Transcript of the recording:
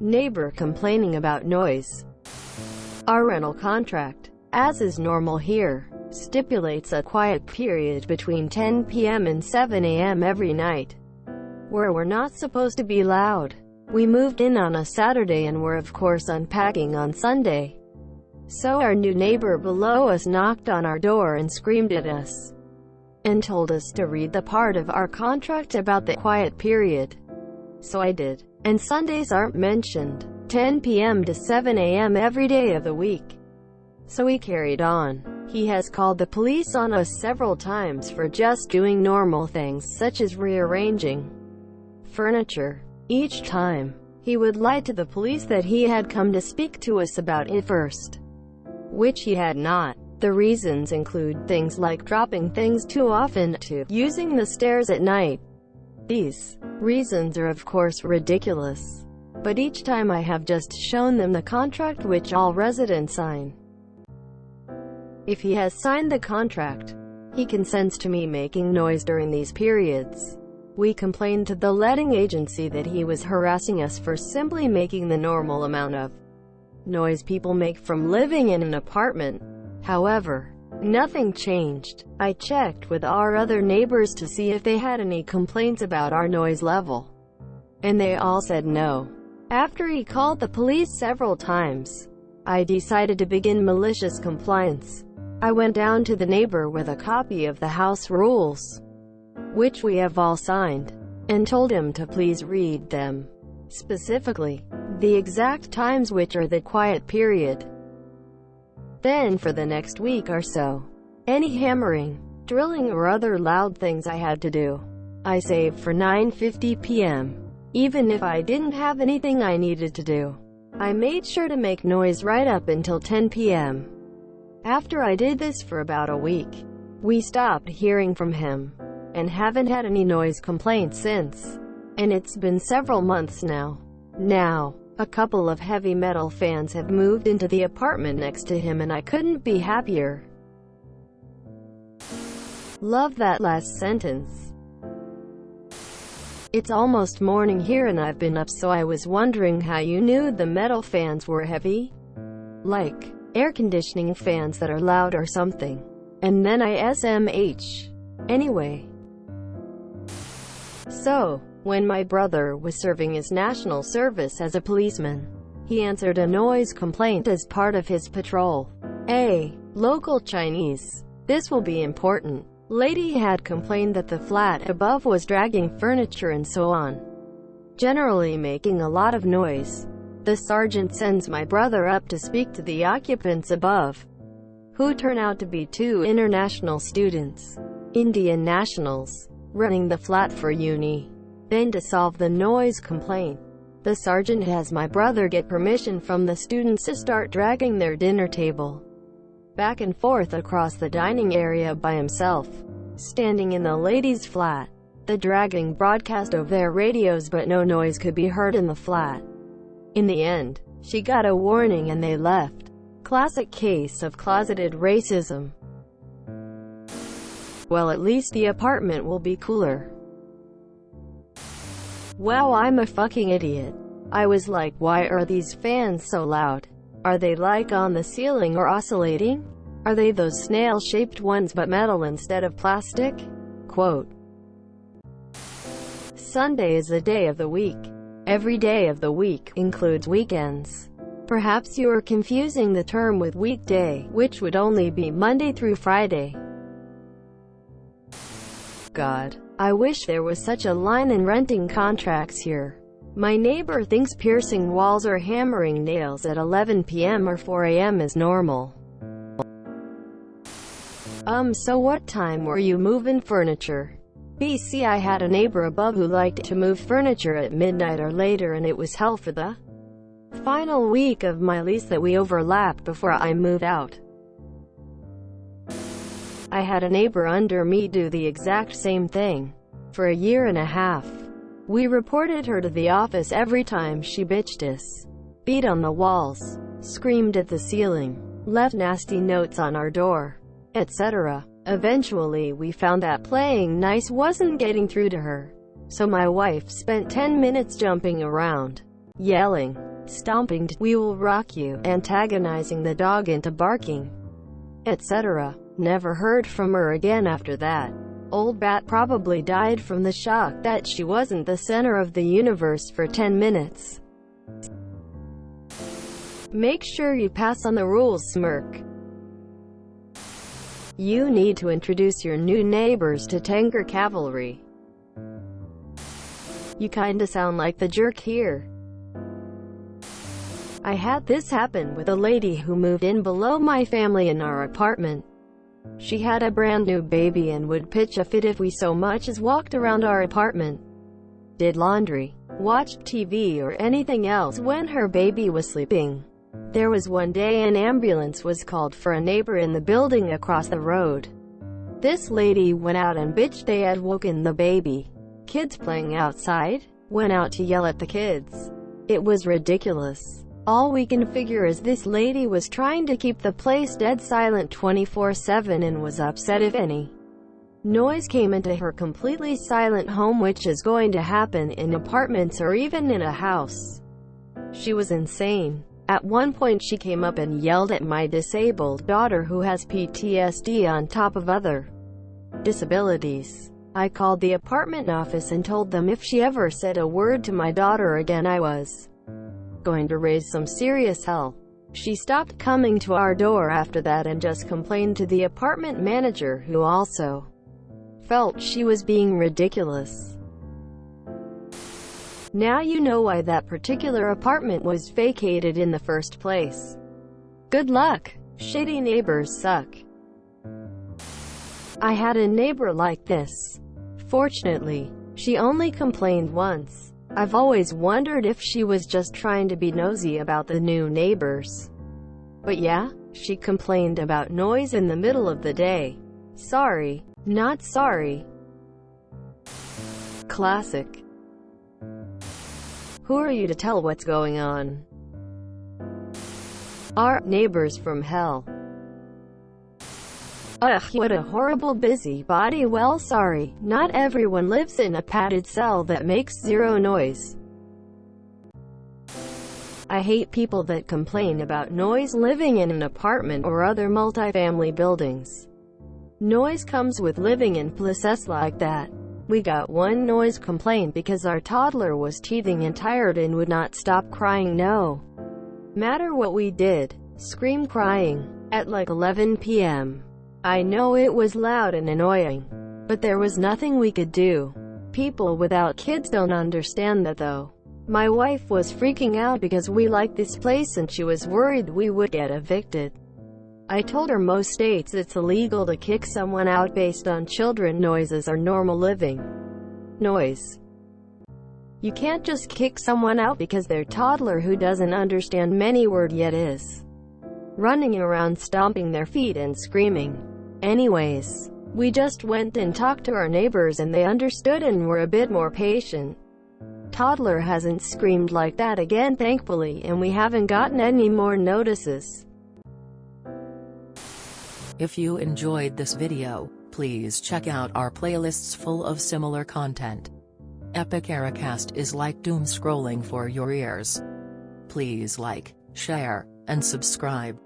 Neighbor complaining about noise. Our rental contract, as is normal here, stipulates a quiet period between 10 p.m. and 7 a.m. every night, where we're not supposed to be loud. We moved in on a Saturday and were of course unpacking on Sunday. So our new neighbor below us knocked on our door and screamed at us, and told us to read the part of our contract about the quiet period. So I did. And Sundays aren't mentioned. 10 p.m. to 7 a.m. every day of the week. So we carried on. He has called the police on us several times for just doing normal things such as rearranging furniture. Each time, he would lie to the police that he had come to speak to us about it first, which he had not. The reasons include things like dropping things too often to using the stairs at night. These reasons are of course ridiculous, but each time I have just shown them the contract which all residents sign. If he has signed the contract, he consents to me making noise during these periods. We complained to the letting agency that he was harassing us for simply making the normal amount of noise people make from living in an apartment. However, nothing changed. I checked with our other neighbors to see if they had any complaints about our noise level, and they all said no. After he called the police several times, I decided to begin malicious compliance. I went down to the neighbor with a copy of the house rules, which we have all signed, and told him to please read them, specifically the exact times which are the quiet period. Then for the next week or so, any hammering, drilling or other loud things I had to do, I saved for 9:50 p.m. Even if I didn't have anything I needed to do, I made sure to make noise right up until 10 p.m. After I did this for about a week, we stopped hearing from him, and haven't had any noise complaints since. And it's been several months now. Now, a couple of heavy metal fans have moved into the apartment next to him and I couldn't be happier. Love that last sentence. It's almost morning here and I've been up, so I was wondering how you knew the metal fans were heavy? Like air conditioning fans that are loud or something. And then I SMH. Anyway. So, when my brother was serving his national service as a policeman, he answered a noise complaint as part of his patrol. A local Chinese, this will be important, lady had complained that the flat above was dragging furniture and so on, generally making a lot of noise. The sergeant sends my brother up to speak to the occupants above, who turn out to be two international students, Indian nationals, running the flat for uni. Then to solve the noise complaint, the sergeant has my brother get permission from the students to start dragging their dinner table back and forth across the dining area by himself, standing in the ladies' flat. The dragging broadcast over their radios, but no noise could be heard in the flat. In the end, she got a warning and they left. Classic case of closeted racism. Well, at least the apartment will be cooler. Wow, I'm a fucking idiot. I was like, why are these fans so loud? Are they like on the ceiling or oscillating? Are they those snail-shaped ones but metal instead of plastic? Quote. Sunday is a day of the week. Every day of the week includes weekends. Perhaps you are confusing the term with weekday, which would only be Monday through Friday. God, I wish there was such a line in renting contracts here. My neighbor thinks piercing walls or hammering nails at 11 p.m. or 4 a.m. is normal. So what time were you moving furniture? BC, I had a neighbor above who liked to move furniture at midnight or later, and it was hell for the final week of my lease that we overlapped before I moved out. I had a neighbor under me do the exact same thing. For a year and a half. We reported her to the office every time she bitched us, beat on the walls, screamed at the ceiling, left nasty notes on our door, etc. Eventually we found that playing nice wasn't getting through to her, so my wife spent 10 minutes jumping around, yelling, stomping "we will rock you," antagonizing the dog into barking, etc. Never heard from her again after that. Old Bat probably died from the shock that she wasn't the center of the universe for 10 minutes. Make sure you pass on the rules, smirk. You need to introduce your new neighbors to Tanker Cavalry. You kinda sound like the jerk here. I had this happen with a lady who moved in below my family in our apartment. She had a brand new baby and would pitch a fit if we so much as walked around our apartment, did laundry, watched TV or anything else when her baby was sleeping. There was one day an ambulance was called for a neighbor in the building across the road. This lady went out and bitched they had woken the baby. Kids playing outside? Went out to yell at the kids. It was ridiculous. All we can figure is this lady was trying to keep the place dead silent 24/7 and was upset if any noise came into her completely silent home, which is going to happen in apartments or even in a house. She was insane. At one point she came up and yelled at my disabled daughter who has PTSD on top of other disabilities. I called the apartment office and told them if she ever said a word to my daughter again I was going to raise some serious hell. She stopped coming to our door after that and just complained to the apartment manager, who also felt she was being ridiculous. Now you know why that particular apartment was vacated in the first place. Good luck. Shitty neighbors suck. I had a neighbor like this. Fortunately, she only complained once. I've always wondered if she was just trying to be nosy about the new neighbors. But yeah, she complained about noise in the middle of the day. Sorry, not sorry. Classic. Who are you to tell what's going on? Our neighbors from hell. Ugh, what a horrible busybody. Well, sorry, not everyone lives in a padded cell that makes zero noise. I hate people that complain about noise living in an apartment or other multifamily buildings. Noise comes with living in places like that. We got one noise complaint because our toddler was teething and tired and would not stop crying. No matter what we did, scream crying, at like 11 p.m. I know it was loud and annoying, but there was nothing we could do. People without kids don't understand that though. My wife was freaking out because we liked this place and she was worried we would get evicted. I told her most states it's illegal to kick someone out based on children noises or normal living noise. You can't just kick someone out because their toddler who doesn't understand many words yet is running around stomping their feet and screaming. Anyways, we just went and talked to our neighbors and they understood and were a bit more patient. Toddler hasn't screamed like that again thankfully, and we haven't gotten any more notices. If you enjoyed this video, please check out our playlists full of similar content. Epic Ericast is like doom scrolling for your ears. Please like, share, and subscribe.